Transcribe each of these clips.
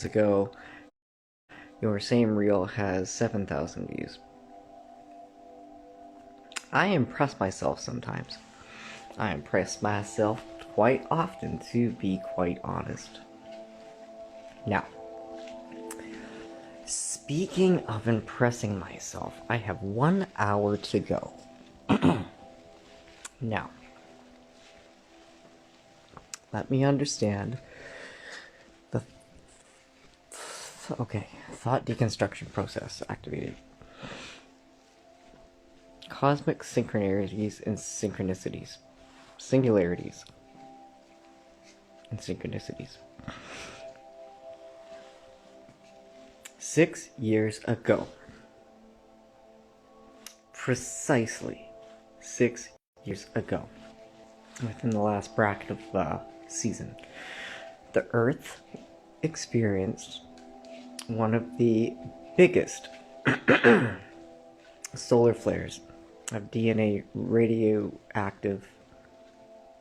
ago, your same reel has 7,000 views. I impress myself sometimes. I impress myself quite often, to be quite honest. Now, speaking of impressing myself, I have 1 hour to go. Now, let me understand the thought deconstruction process activated. Cosmic synchronities and synchronicities. Singularities and synchronicities. 6 years ago. Precisely 6 years ago. Within the last bracket of the season. The Earth experienced one of the biggest solar flares of DNA radioactive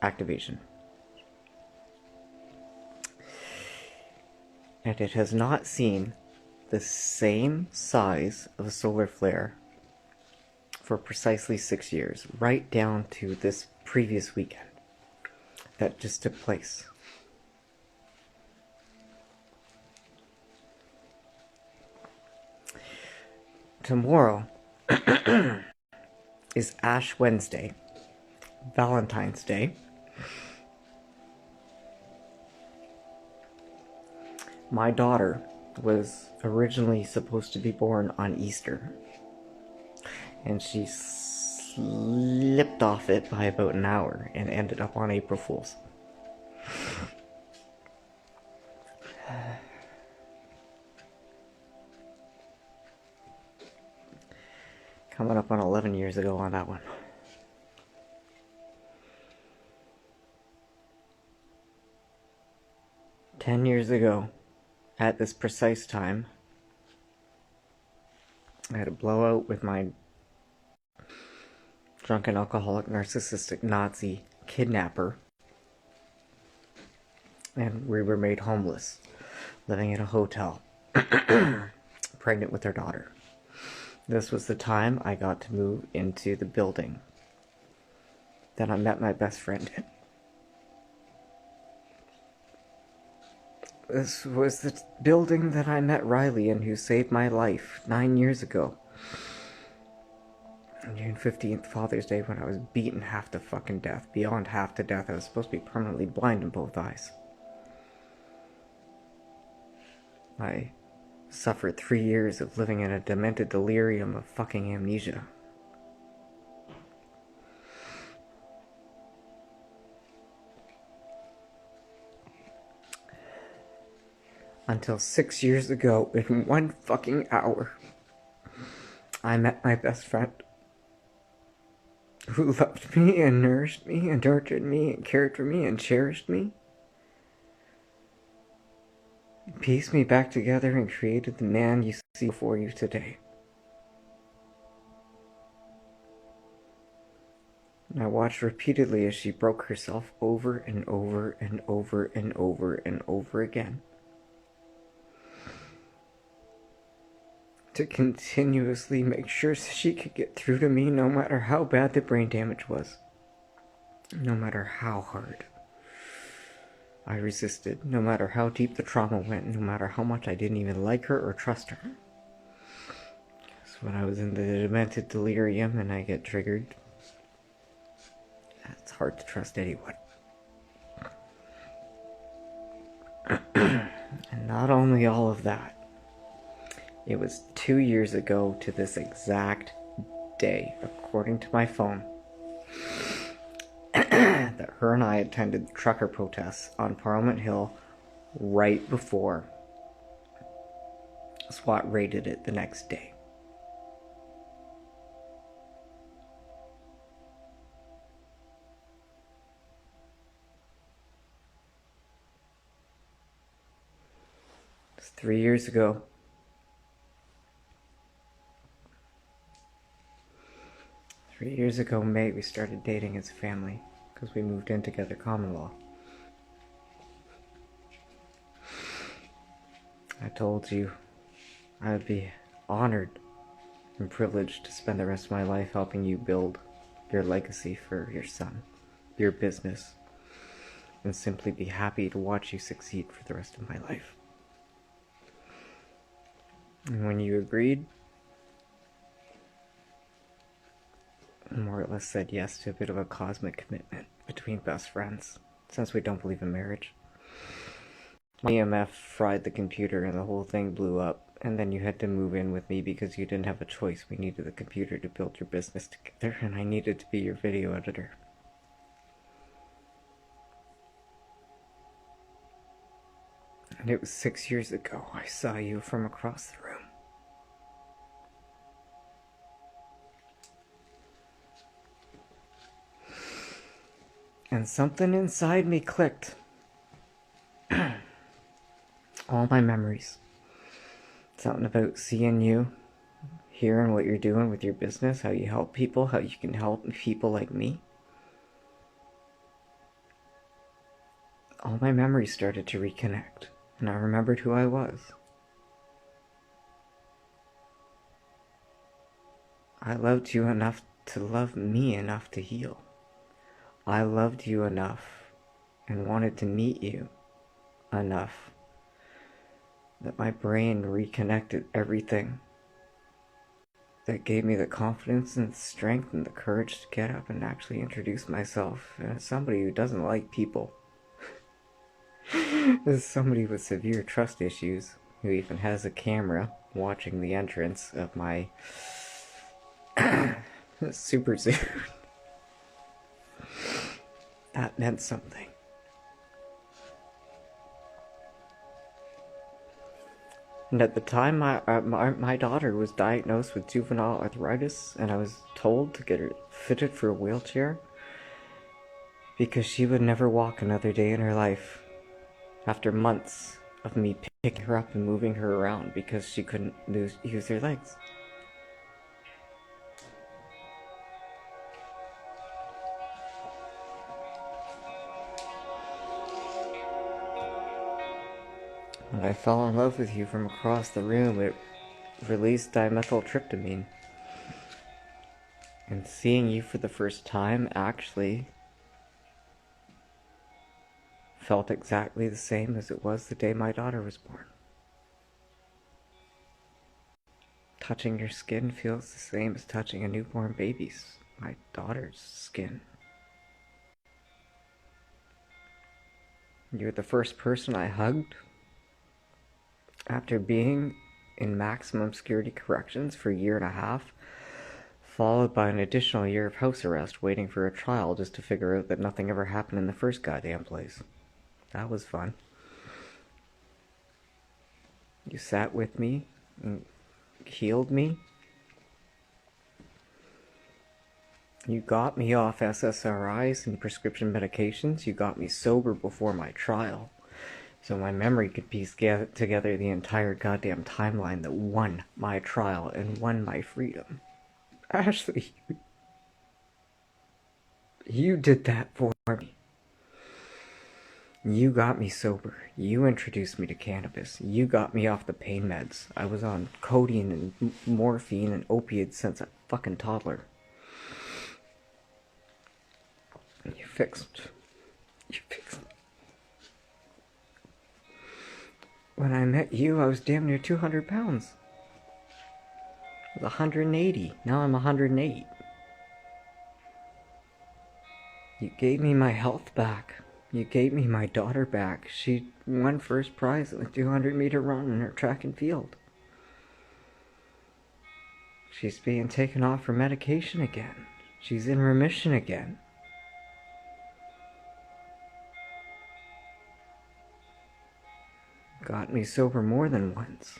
activation. And it has not seen the same size of a solar flare for precisely 6 years, right down to this previous weekend that just took place. Tomorrow is Ash Wednesday, Valentine's Day. My daughter was originally supposed to be born on Easter, and she slipped off it by about an hour and ended up on April Fool's. Coming up on 11 years ago on that one. "10 years ago, at this precise time, I had a blowout with my drunken, alcoholic, narcissistic Nazi kidnapper, and we were made homeless, living in a hotel, pregnant with our daughter. This was the time I got to move into the building that I met my best friend in. This was the building that I met Riley in, who saved my life 9 years ago. On June 15th, Father's Day, when I was beaten half to fucking death. Beyond half to death. I was supposed to be permanently blind in both eyes. I suffered 3 years of living in a demented delirium of fucking amnesia. Until 6 years ago, in 1 fucking hour, I met my best friend, who loved me and nourished me and nurtured me and cared for me and cherished me. He pieced me back together and created the man you see before you today. And I watched repeatedly as she broke herself over and over and over and over and over again, to continuously make sure she could get through to me, no matter how bad the brain damage was, no matter how hard I resisted, no matter how deep the trauma went, no matter how much I didn't even like her or trust her. So when I was in the demented delirium and I get triggered, it's hard to trust anyone. And not only all of that, it was 2 years ago to this exact day, according to my phone, that her and I attended the trucker protests on Parliament Hill right before SWAT raided it the next day. It's 3 years ago. 3 years ago, May, we started dating as a family, because we moved in together, common law. I told you I would be honored and privileged to spend the rest of my life helping you build your legacy for your son, your business, and simply be happy to watch you succeed for the rest of my life. And when you agreed, more or less said yes to a bit of a cosmic commitment between best friends, since we don't believe in marriage. My EMF fried the computer and the whole thing blew up, and then you had to move in with me because you didn't have a choice. We needed the computer to build your business together, and I needed to be your video editor. And it was 6 years ago I saw you from across the room. And something inside me clicked. All my memories. Something about seeing you, hearing what you're doing with your business, how you help people, how you can help people like me. All my memories started to reconnect, and I remembered who I was. I loved you enough to love me enough to heal. I loved you enough and wanted to meet you enough that my brain reconnected everything that gave me the confidence and the strength and the courage to get up and actually introduce myself as somebody who doesn't like people. As somebody with severe trust issues who even has a camera watching the entrance of my super suit. That meant something. And at the time, my daughter was diagnosed with juvenile arthritis, and I was told to get her fitted for a wheelchair because she would never walk another day in her life. After months of me picking her up and moving her around because she couldn't use her legs. When I fell in love with you from across the room, it released dimethyltryptamine. And seeing you for the first time actually felt exactly the same as it was the day my daughter was born. Touching your skin feels the same as touching a newborn baby's, my daughter's skin. You're the first person I hugged after being in maximum security corrections for a year and a half, followed by an additional year of house arrest waiting for a trial just to figure out that nothing ever happened in the first goddamn place. That was fun. You sat with me and healed me. You got me off SSRIs and prescription medications. You got me sober before my trial, so my memory could piece together the entire goddamn timeline that won my trial and won my freedom. Ashley, you did that for me. You got me sober. You introduced me to cannabis. You got me off the pain meds. I was on codeine and morphine and opiates since a fucking toddler. You fixed me. When I met you, I was damn near 200 pounds. I was 180. Now I'm 108. You gave me my health back. You gave me my daughter back. She won first prize in the 200-meter run in her track and field. She's being taken off her medication again. She's in remission again. Got me sober more than once.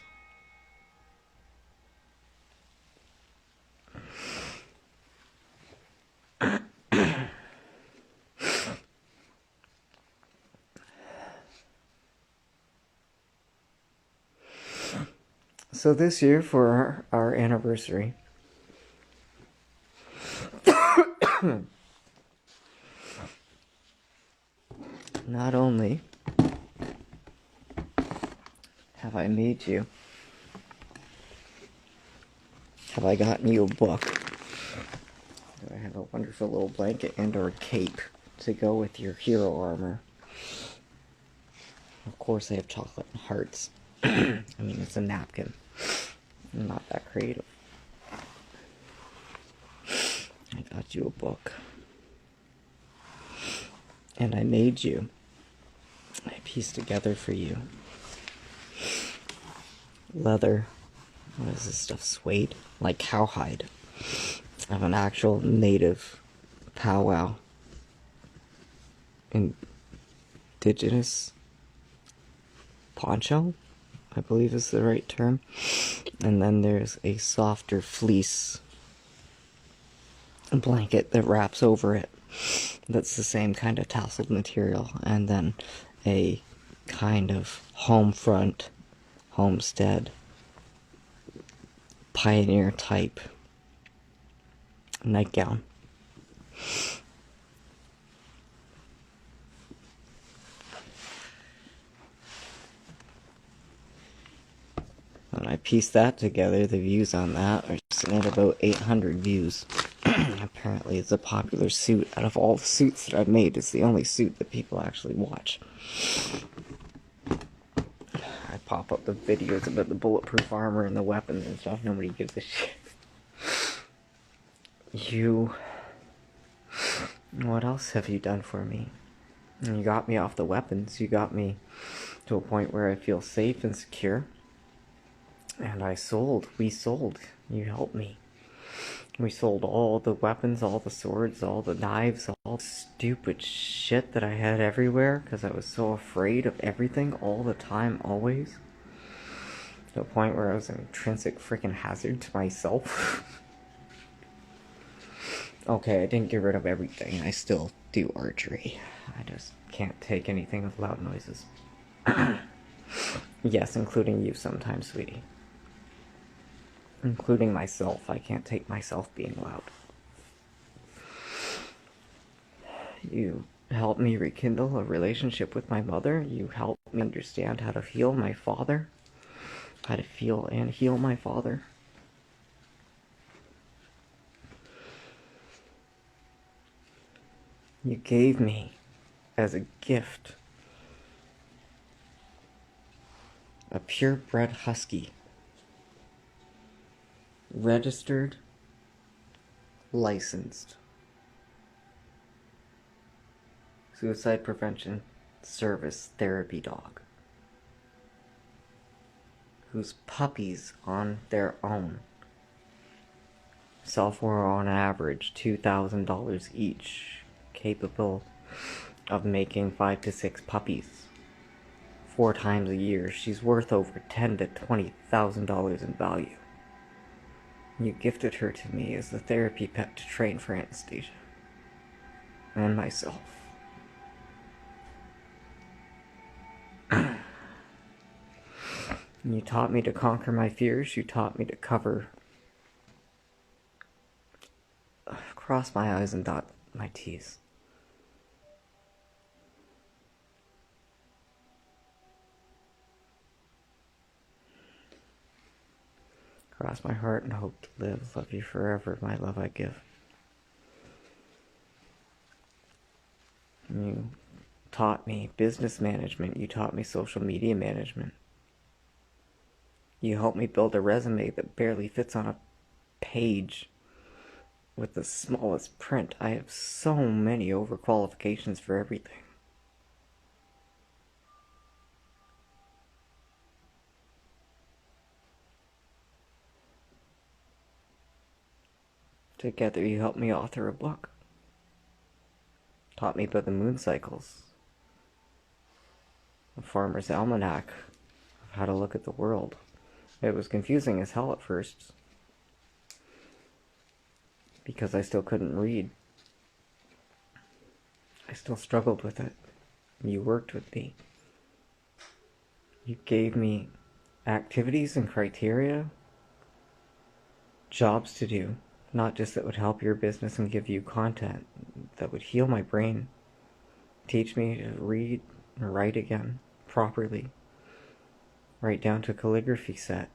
So this year, for our anniversary, not only have I I made you? Have I gotten you a book? Do I have a wonderful little blanket and or cape to go with your hero armor? Of course I have chocolate and hearts. I mean, it's a napkin. I'm not that creative. I got you a book. And I made you. I pieced together for you. Leather. What is this stuff? Suede? Like cowhide. Of an actual native powwow. Indigenous poncho, I believe is the right term. And then there's a softer fleece blanket that wraps over it. That's the same kind of tasseled material. And then a kind of home front, homestead, pioneer type nightgown. When I pieced that together, the views on that are sitting at about 800 views. Apparently it's a popular suit. Out of all the suits that I've made, it's the only suit that people actually watch. I pop up the videos about the bulletproof armor and the weapons and stuff. Nobody gives a shit. You... What else have you done for me? You got me off the weapons. You got me to a point where I feel safe and secure. And we sold. You helped me. We sold all the weapons, all the swords, all the knives, all the stupid shit that I had everywhere because I was so afraid of everything all the time, always. To a point where I was an intrinsic freaking hazard to myself. Okay, I didn't get rid of everything. I still do archery. I just can't take anything with loud noises. Yes, including you sometimes, sweetie. Including myself. I can't take myself being loud. You helped me rekindle a relationship with my mother. You helped me understand how to heal my father. How to feel and heal my father. You gave me, as a gift, a purebred husky. Registered, licensed. Suicide prevention service therapy dog. Whose puppies on their own sell for on average $2,000 each, capable of making 5 to 6 puppies 4 times a year. She's worth over $10,000 to $20,000 in value. You gifted her to me as the therapy pet to train for Anastasia. And myself. You taught me to conquer my fears. You taught me to cross my I's and dot my T's. Cross my heart and hope to live. Love you forever, my love I give. You taught me business management. You taught me social media management. You helped me build a resume that barely fits on a page with the smallest print. I have so many overqualifications for everything. Together you helped me author a book. Taught me about the moon cycles. A farmer's almanac of how to look at the world. It was confusing as hell at first. Because I still couldn't read. I still struggled with it. You worked with me. You gave me activities and criteria. Jobs to do. Not just that would help your business and give you content, that would heal my brain, teach me to read and write again properly, right down to a calligraphy set,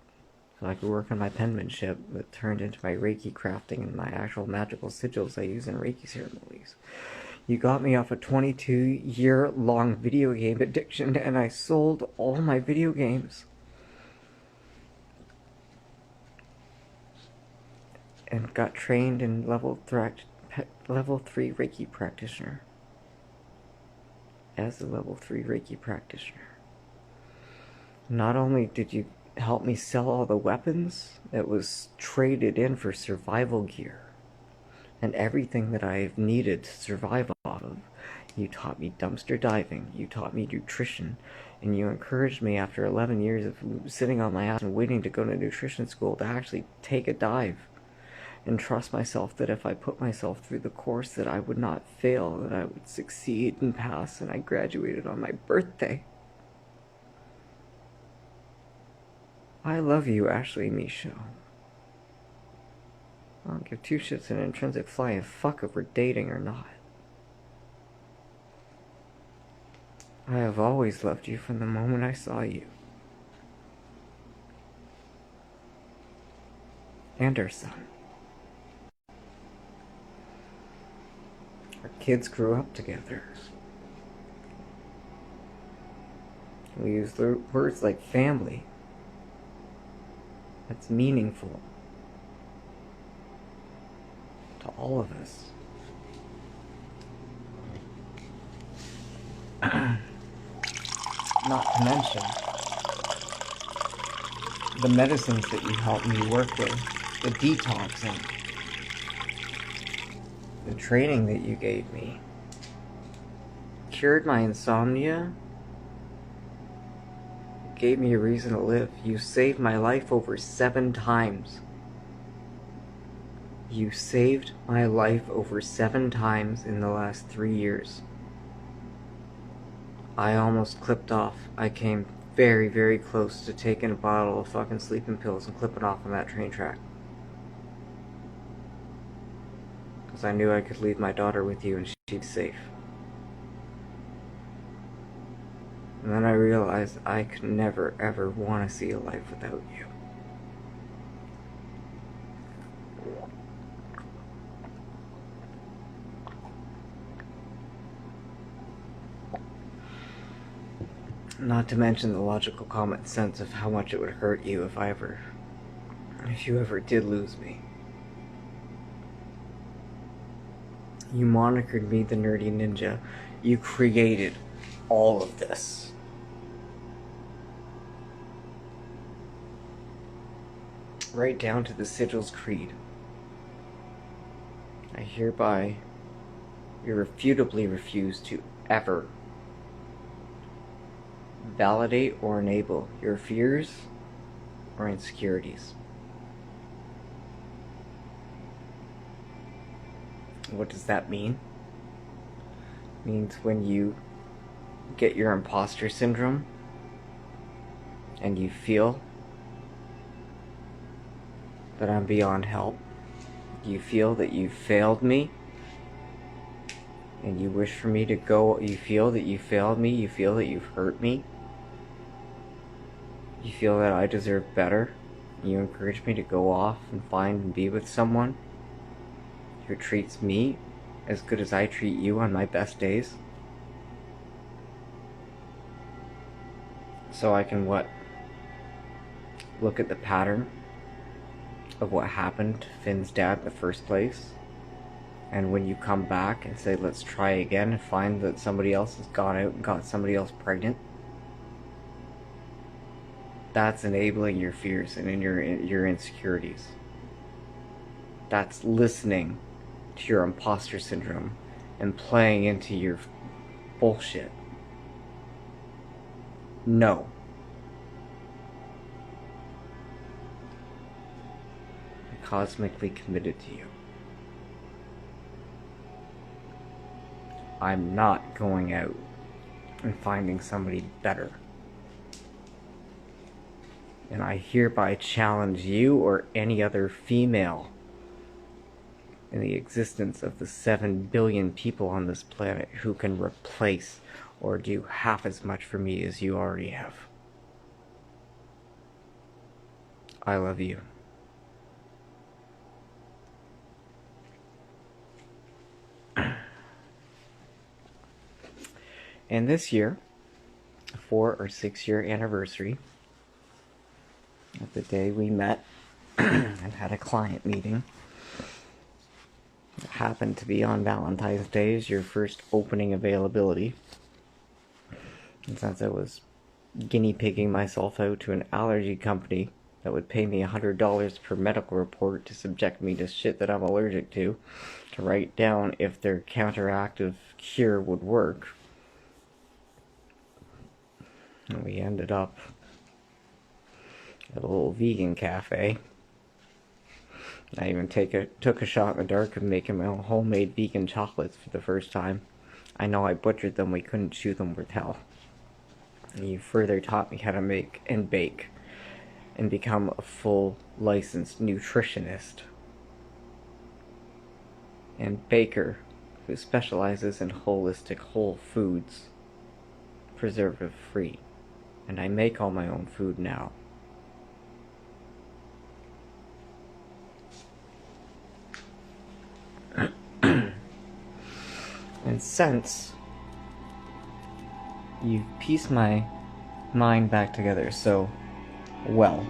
so I could work on my penmanship that turned into my Reiki crafting and my actual magical sigils I use in Reiki ceremonies. You got me off a 22-year-long video game addiction, and I sold all my video games. And got trained in level 3 Reiki practitioner. As a level 3 Reiki practitioner. Not only did you help me sell all the weapons that was traded in for survival gear and everything that I've needed to survive off of, you taught me dumpster diving, you taught me nutrition, and you encouraged me after 11 years of sitting on my ass and waiting to go to nutrition school to actually take a dive and trust myself that if I put myself through the course that I would not fail, that I would succeed and pass, and I graduated on my birthday. I love you, Ashley Michaud. I don't give two shits an intrinsic flying fuck if we're dating or not. I have always loved you from the moment I saw you. And our son. Our kids grew up together. We use words like family. That's meaningful to all of us. Not to mention the medicines that you helped me work with, the detoxing, the training that you gave me, cured my insomnia, gave me a reason to live. You saved my life over 7 times. You saved my life over 7 times in the last 3 years. I almost clipped off. I came very, very close to taking a bottle of fucking sleeping pills and clipping off on that train track. Because I knew I could leave my daughter with you and she'd be safe. And then I realized I could never, ever want to see a life without you. Not to mention the logical common sense of how much it would hurt you if you ever did lose me. You monikered me the nerdy ninja. You created all of this. Right down to the Sigil's Creed. I hereby irrefutably refuse to ever validate or enable your fears or insecurities. What does that mean? It means when you get your imposter syndrome and you feel that I'm beyond help, you feel that you've failed me, and you wish for me to go, you feel that you failed me, you feel that you've hurt me, you feel that I deserve better, you encourage me to go off and find and be with someone who treats me as good as I treat you on my best days. So I can look at the pattern of what happened to Finn's dad in the first place, and when you come back and say let's try again and find that somebody else has gone out and got somebody else pregnant, that's enabling your fears and your insecurities. That's listening to your imposter syndrome and playing into your bullshit. No. I'm cosmically committed to you. I'm not going out and finding somebody better. And I hereby challenge you or any other female in the existence of the 7 billion people on this planet who can replace or do half as much for me as you already have. I love you. And this year, 4 or 6 year anniversary of the day we met and had a client meeting. It happened to be on Valentine's Day as your first opening availability. And since I was guinea pigging myself out to an allergy company that would pay me $100 per medical report to subject me to shit that I'm allergic to write down if their counteractive cure would work. And we ended up at a little vegan cafe. I even took a shot in the dark of making my own homemade vegan chocolates for the first time. I know I butchered them, we couldn't chew them worth hell. And you further taught me how to make and bake and become a full licensed nutritionist and baker who specializes in holistic whole foods, preservative free. And I make all my own food now. And since you've pieced my mind back together so well,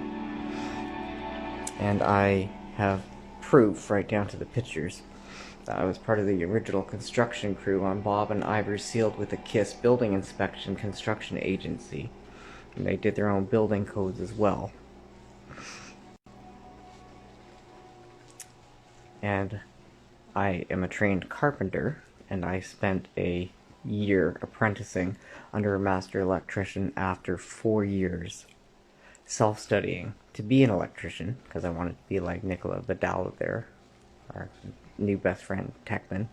and I have proof right down to the pictures that I was part of the original construction crew on Bob and Ivor's Sealed with a Kiss building inspection construction agency, and they did their own building codes as well. And I am a trained carpenter, and I spent a year apprenticing under a master electrician after 4 years self-studying to be an electrician, because I wanted to be like Nicola Vidal there, our new best friend Techman,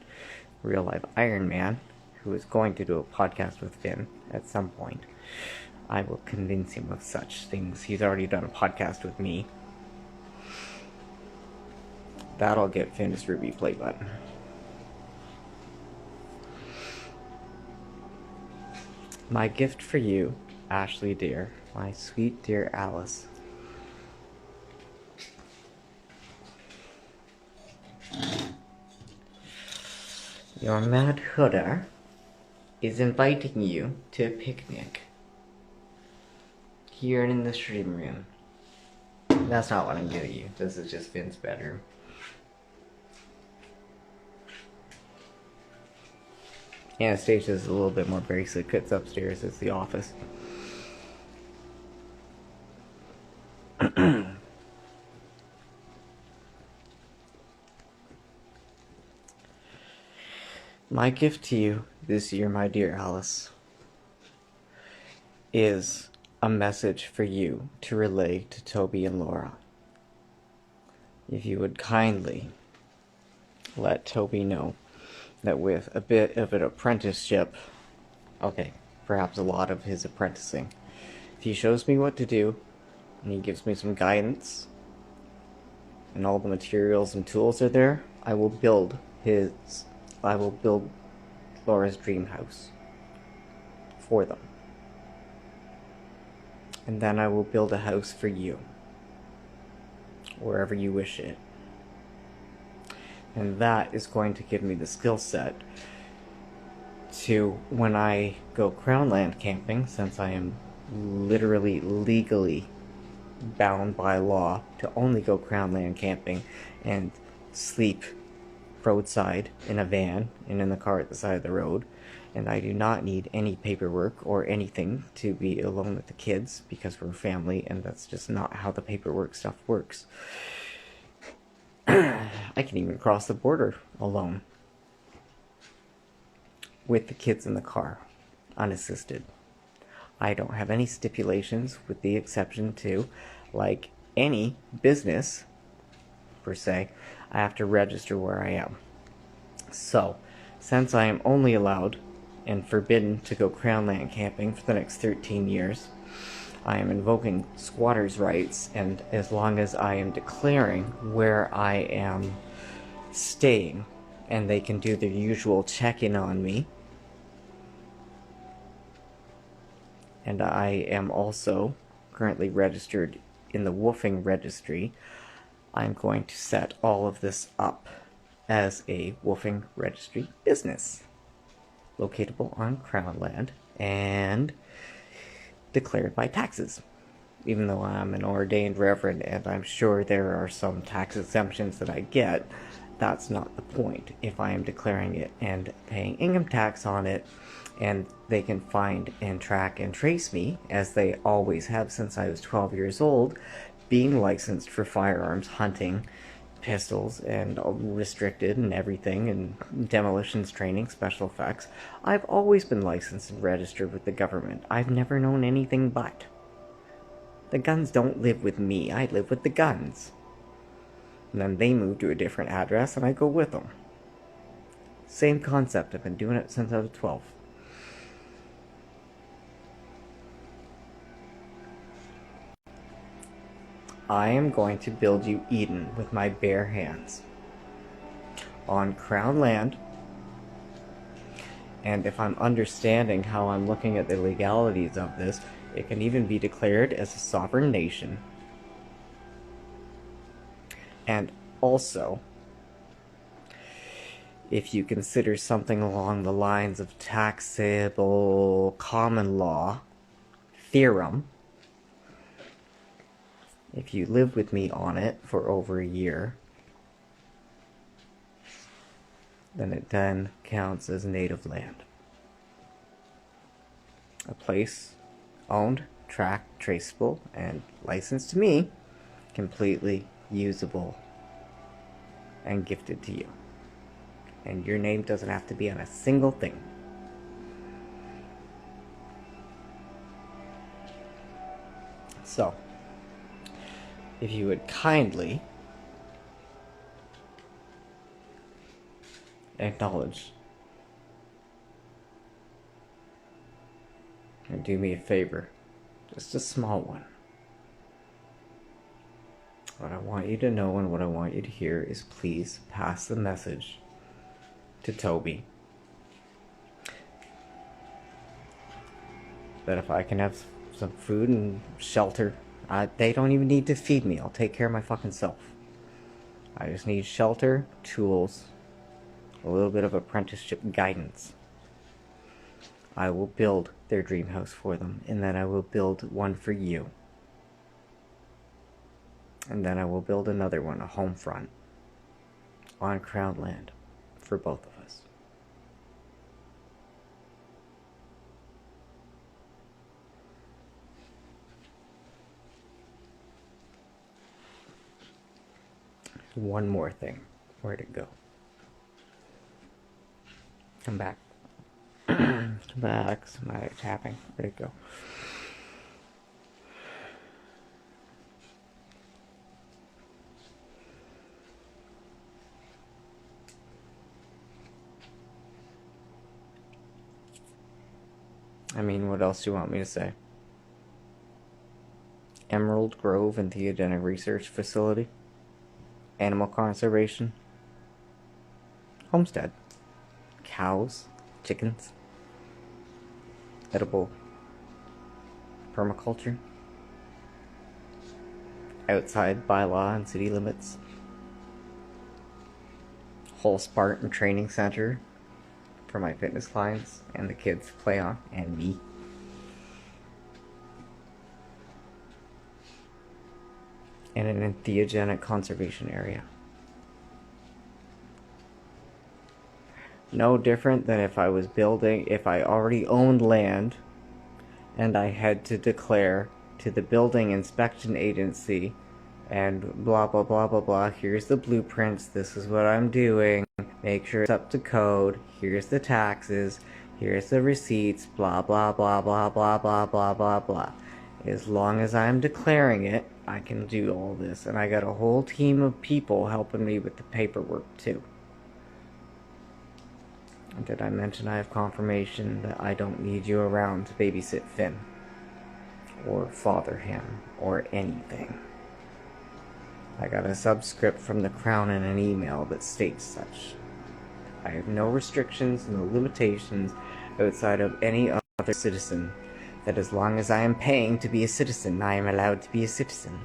real life Iron Man, who is going to do a podcast with Finn at some point. I will convince him of such things. He's already done a podcast with me. That'll get Finn's Ruby play button. My gift for you, Ashley dear, my sweet dear Alice. Your Mad Hooder is inviting you to a picnic here in the stream room. That's not what I'm giving you. This is just Finn's bedroom. Anastasia's a little bit more basic. It's upstairs. It's the office. My gift to you this year, my dear Alice, is a message for you to relay to Toby and Laura. If you would kindly let Toby know that with a bit of an apprenticeship, okay, perhaps a lot of his apprenticing, if he shows me what to do, and he gives me some guidance, and all the materials and tools are there, I will build Laura's dream house for them. And then I will build a house for you, wherever you wish it. And that is going to give me the skill set to, when I go Crownland camping, since I am literally legally bound by law to only go Crownland camping and sleep roadside in a van and in the car at the side of the road, and I do not need any paperwork or anything to be alone with the kids, because we're a family and that's just not how the paperwork stuff works. I can even cross the border alone with the kids in the car, unassisted. I don't have any stipulations, with the exception to, like any business per se, I have to register where I am. So, since I am only allowed and forbidden to go Crownland camping for the next 13 years, I am invoking squatters' rights, and as long as I am declaring where I am staying, and they can do their usual check-in on me, and I am also currently registered in the woofing registry, I'm going to set all of this up as a woofing registry business, locatable on Crown land and declared by taxes. Even though I'm an ordained reverend and I'm sure there are some tax exemptions that I get, that's not the point. If I am declaring it and paying income tax on it, and they can find and track and trace me, as they always have since I was 12 years old, being licensed for firearms, hunting, pistols, and restricted and everything, and demolitions training, special effects, I've always been licensed and registered with the government. I've never known anything but. The guns don't live with me, I live with the guns. And then they move to a different address and I go with them. Same concept, I've been doing it since I was 12. I am going to build you Eden with my bare hands. On Crown land. And if I'm understanding how I'm looking at the legalities of this, it can even be declared as a sovereign nation. And also, if you consider something along the lines of taxable common law theorem, if you live with me on it for over a year, then it then counts as native land. A place owned, tracked, traceable, and licensed to me, completely usable and gifted to you. And your name doesn't have to be on a single thing. So, if you would kindly acknowledge and do me a favor, just a small one. What I want you to know and what I want you to hear is please pass the message to Toby that if I can have some food and shelter, they don't even need to feed me. I'll take care of my fucking self. I just need shelter, tools, a little bit of apprenticeship guidance. I will build their dream house for them, and then I will build one for you. And then I will build another one, a home front, on Crown land, for both of us. One more thing. Where'd it go? Come back. Come back. Somebody tapping. Where'd it go? I mean, what else do you want me to say? Emerald Grove and Theogenic Research Facility. Animal conservation. Homestead. Cows. Chickens. Edible permaculture. Outside bylaw and city limits. Whole Spartan training center for my fitness clients and the kids to play on, and me. And an entheogenic conservation area. No different than if I was building, if I already owned land and I had to declare to the building inspection agency and blah blah blah blah blah, here's the blueprints, this is what I'm doing, make sure it's up to code, here's the taxes, here's the receipts, blah blah blah blah blah blah blah blah blah. As long as I'm declaring it, I can do all this, and I got a whole team of people helping me with the paperwork too. Did I mention I have confirmation that I don't need you around to babysit Finn or father him or anything? I got a subscript from the Crown in an email that states such. I have no restrictions, no limitations outside of any other citizen, that as long as I am paying to be a citizen, I am allowed to be a citizen.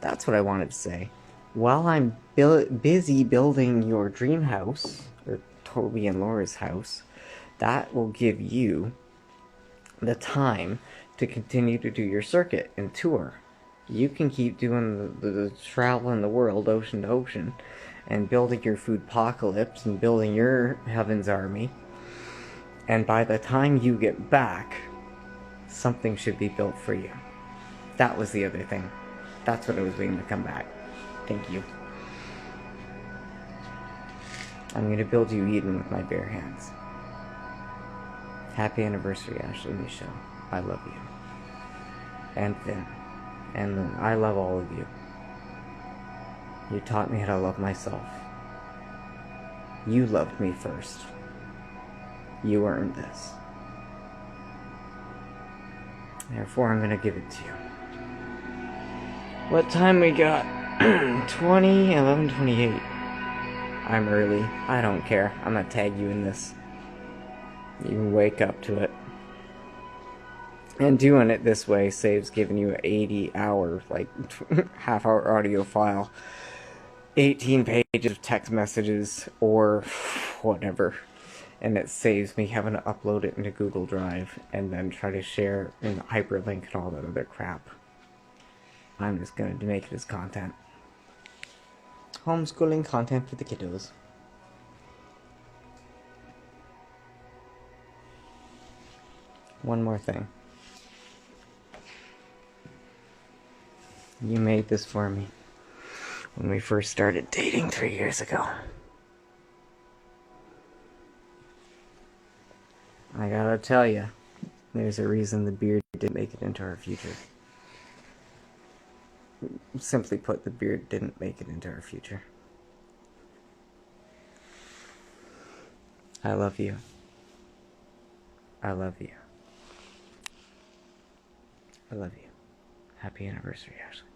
That's what I wanted to say. While I'm busy building your dream house, or Toby and Laura's house, that will give you the time to continue to do your circuit and tour. You can keep doing the travel in the world, ocean to ocean, and building your food apocalypse and building your Heaven's Army. And by the time you get back, something should be built for you. That was the other thing. That's what I was waiting to come back. Thank you. I'm going to build you Eden with my bare hands. Happy anniversary, Ashley Michelle. I love you. And Vin. And I love all of you. You taught me how to love myself. You loved me first. You earned this. Therefore, I'm going to give it to you. What time we got? 11:28. I'm early. I don't care. I'm going to tag you in this. You can wake up to it. And doing it this way saves giving you an 80-hour, half-hour audio file, 18 pages of text messages, or whatever. And it saves me having to upload it into Google Drive and then try to share and hyperlink and all that other crap. I'm just going to make it as content. Homeschooling content for the kiddos. One more thing. You made this for me when we first started dating 3 years ago. I gotta tell you, there's a reason the beard didn't make it into our future. Simply put, the beard didn't make it into our future. I love you. I love you. I love you. Happy anniversary, Ashley.